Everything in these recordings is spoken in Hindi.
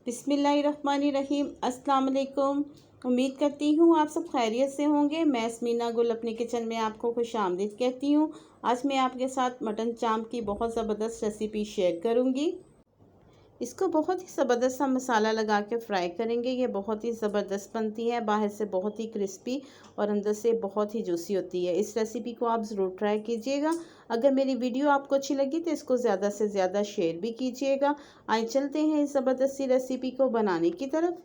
बिस्मिल्लाहिर्रहमानिर्रहीम। अस्सलाम वालेकुम। उम्मीद करती हूँ आप सब खैरियत से होंगे। मैं स्मीना गुल अपने किचन में आपको खुश आमदीद कहती हूँ। आज मैं आपके साथ मटन चाप की बहुत ज़बरदस्त रेसिपी शेयर करूँगी। इसको बहुत ही ज़बरदस्त सा मसाला लगा के फ्राई करेंगे। ये बहुत ही ज़बरदस्त बनती है, बाहर से बहुत ही क्रिस्पी और अंदर से बहुत ही जूसी होती है। इस रेसिपी को आप ज़रूर ट्राई कीजिएगा। अगर मेरी वीडियो आपको अच्छी लगी तो इसको ज़्यादा से ज़्यादा शेयर भी कीजिएगा। आइए चलते हैं इस ज़बरदस्त सी रेसिपी को बनाने की तरफ।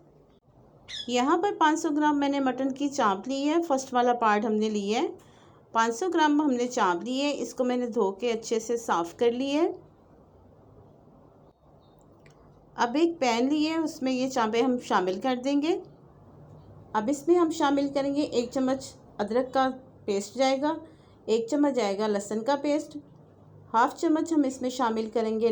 यहाँ पर 500 ग्राम मैंने मटन की चाप ली है। फर्स्ट वाला पार्ट हमने लिया है। 500 ग्राम हमने चाप ली है। इसको मैंने धो के अच्छे से साफ़ कर लिया है। अब एक पैन लिए, उसमें ये चापें हम शामिल कर देंगे। अब इसमें हम शामिल करेंगे 1 चम्मच अदरक का पेस्ट जाएगा, 1 चम्मच जाएगा लहसुन का पेस्ट, हाफ चम्मच हम इसमें शामिल करेंगे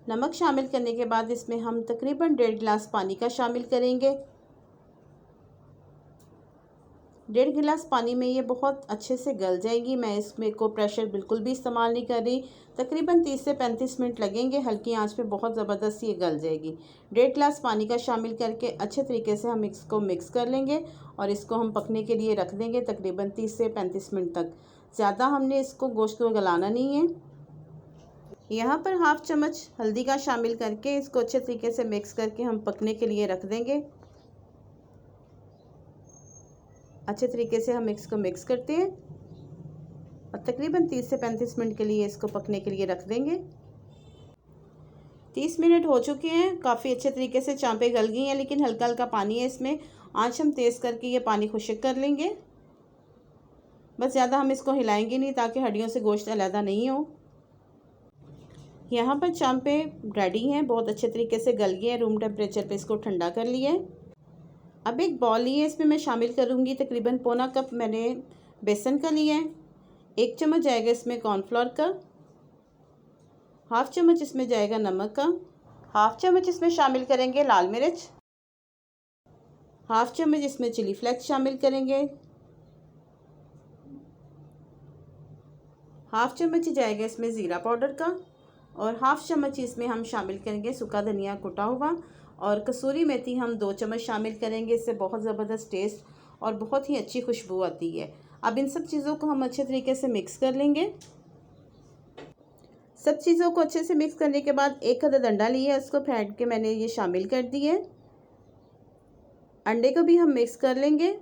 नमक शामिल करने के बाद इसमें हम तकरीबन 1.5 गिलास पानी का शामिल करेंगे। 1.5 गिलास पानी में ये बहुत अच्छे से गल जाएगी। मैं इसमें को प्रेशर बिल्कुल भी इस्तेमाल नहीं कर रही। तकरीबन 30 से 35 मिनट लगेंगे। हल्की आंच पे बहुत ज़बरदस्त ये गल जाएगी। 1.5 गिलास पानी का शामिल करके अच्छे तरीके से हम इसको मिक्स कर लेंगे और इसको हम पकने के लिए रख देंगे तकरीबन 30 से 35 मिनट तक। ज़्यादा हमने इसको गोश्त को गलाना नहीं है। यहाँ पर हाफ चम्मच हल्दी का शामिल करके इसको अच्छे तरीके से मिक्स करके हम पकने के लिए रख देंगे। अच्छे तरीके से हम इसको मिक्स करते हैं और तकरीबन 30 से 35 मिनट के लिए इसको पकने के लिए रख देंगे। 30 मिनट हो चुके हैं। काफ़ी अच्छे तरीके से चांपें गल गई हैं, लेकिन हल्का हल्का पानी है इसमें। आंच हम तेज़ करके ये पानी खुश्क कर लेंगे। बस ज़्यादा हम इसको हिलाएंगे नहीं ताकि हड्डियों से गोश्त अलहदा नहीं हो। यहाँ पर चांपें रेडी हैं, बहुत अच्छे तरीके से गल गई हैं। रूम टेम्परेचर पे इसको ठंडा कर लिया है। अब एक बॉल लिए, इसमें मैं शामिल करूँगी तकरीबन पौना कप मैंने बेसन का लिया है। 1 चम्मच जाएगा इसमें कॉर्नफ्लोर का, हाफ चम्मच इसमें जाएगा नमक का, हाफ चम्मच इसमें शामिल करेंगे लाल मिर्च, हाफ चम्मच इसमें चिली फ्लेक्स शामिल करेंगे, हाफ चम्मच जाएगा इसमें ज़ीरा पाउडर का और हाफ चम्मच इसमें हम शामिल करेंगे सूखा धनिया कुटा हुआ और कसूरी मेथी हम 2 चम्मच शामिल करेंगे। इससे बहुत ज़बरदस्त टेस्ट और बहुत ही अच्छी खुशबू आती है। अब इन सब चीज़ों को हम अच्छे तरीके से मिक्स कर लेंगे। सब चीज़ों को अच्छे से मिक्स करने के बाद एक अदद अंडा लिया है, उसको फेंट के मैंने ये शामिल कर दिया है। अंडे को भी हम मिक्स कर लेंगे।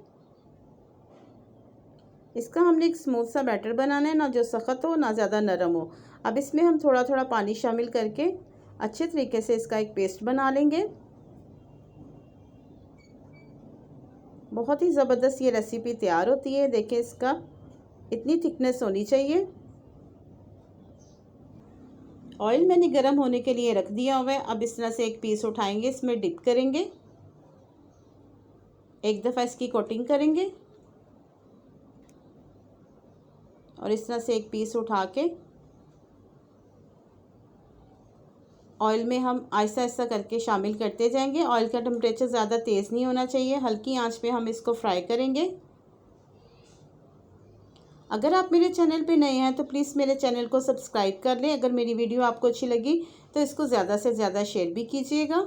इसका हमने एक स्मूथ सा बैटर बनाना है, ना जो सख्त हो ना ज़्यादा नरम हो। अब इसमें हम थोड़ा थोड़ा पानी शामिल करके अच्छे तरीके से इसका एक पेस्ट बना लेंगे। बहुत ही ज़बरदस्त ये रेसिपी तैयार होती है। देखिए इसका इतनी थिकनेस होनी चाहिए। ऑयल मैंने गर्म होने के लिए रख दिया हुआ है। अब इस तरह से एक पीस उठाएंगे, इसमें डिप करेंगे, एक दफ़ा इसकी कोटिंग करेंगे और इस तरह से एक पीस उठा के ऑयल में हम आहिस्ता आहिस्ता करके शामिल करते जाएंगे। ऑयल का टेम्परेचर ज़्यादा तेज़ नहीं होना चाहिए, हल्की आंच पे हम इसको फ्राई करेंगे। अगर आप मेरे चैनल पे नए हैं तो प्लीज़ मेरे चैनल को सब्सक्राइब कर लें। अगर मेरी वीडियो आपको अच्छी लगी तो इसको ज़्यादा से ज़्यादा शेयर भी कीजिएगा।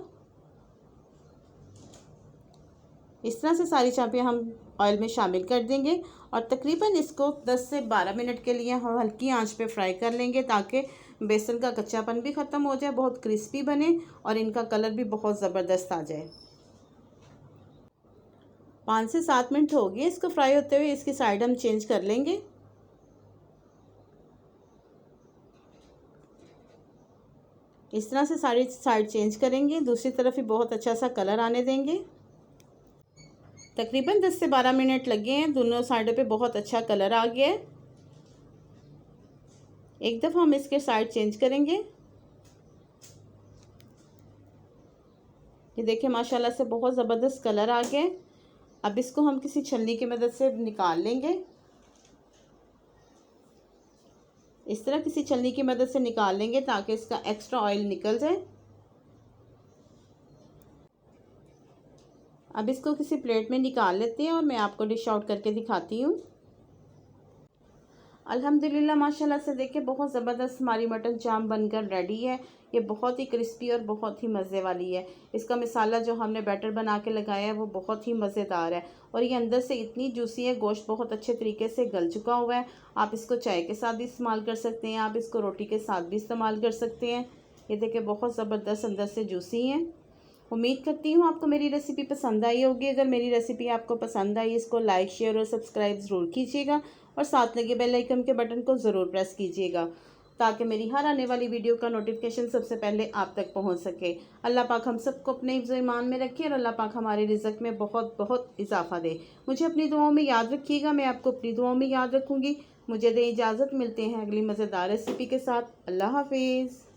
इस तरह से सारी चापें हम ऑयल में शामिल कर देंगे और तकरीबन इसको 10 से 12 मिनट के लिए हम हल्की आंच पे फ्राई कर लेंगे ताकि बेसन का कच्चापन भी ख़त्म हो जाए, बहुत क्रिस्पी बने और इनका कलर भी बहुत ज़बरदस्त आ जाए। 5 से 7 मिनट हो गए इसको फ्राई होते हुए। इसकी साइड हम चेंज कर लेंगे। इस तरह से सारी साइड चेंज करेंगे, दूसरी तरफ भी बहुत अच्छा सा कलर आने देंगे। तकरीबन 10 से 12 मिनट लगे हैं, दोनों साइडों पे बहुत अच्छा कलर आ गया है। एक दफ़ा हम इसके साइड चेंज करेंगे। ये देखिए माशाल्लाह से बहुत ज़बरदस्त कलर आ गया है। अब इसको हम किसी छलनी की मदद से निकाल लेंगे। इस तरह किसी छलनी की मदद से निकाल लेंगे ताकि इसका एक्स्ट्रा ऑयल निकल जाए। अब इसको किसी प्लेट में निकाल लेते हैं और मैं आपको डिश आउट करके दिखाती हूँ। अल्हम्दुलिल्लाह माशाल्लाह से देखिए बहुत ज़बरदस्त हमारी मटन चाप बनकर रेडी है। ये बहुत ही क्रिस्पी और बहुत ही मज़े वाली है। इसका मसाला जो हमने बैटर बना के लगाया है वो बहुत ही मज़ेदार है और ये अंदर से इतनी जूसी है, गोश्त बहुत अच्छे तरीके से गल चुका हुआ है। आप इसको चाय के साथ भी इस्तेमाल कर सकते हैं, आप इसको रोटी के साथ भी इस्तेमाल कर सकते हैं। ये देखिए बहुत ज़बरदस्त अंदर से जूसी हैं। उम्मीद करती हूँ आपको मेरी रेसिपी पसंद आई होगी। अगर मेरी रेसिपी आपको पसंद आई, इसको लाइक, शेयर और सब्सक्राइब ज़रूर कीजिएगा और साथ लगे बेल आइकन के बटन को ज़रूर प्रेस कीजिएगा ताकि मेरी हर आने वाली वीडियो का नोटिफिकेशन सबसे पहले आप तक पहुंच सके। अल्लाह पाक हम सबको अपने हिफ्ज़ ईमान में रखे और अल्लाह पाक हमारे रिज़्क़ में बहुत बहुत इजाफ़ा दे। मुझे अपनी दुआओं में याद रखिएगा, मैं आपको अपनी दुआओं में याद रखूँगी। मुझे दें इजाज़त, मिलते हैं अगली मज़ेदार रेसिपी के साथ। अल्लाह हाफिज़।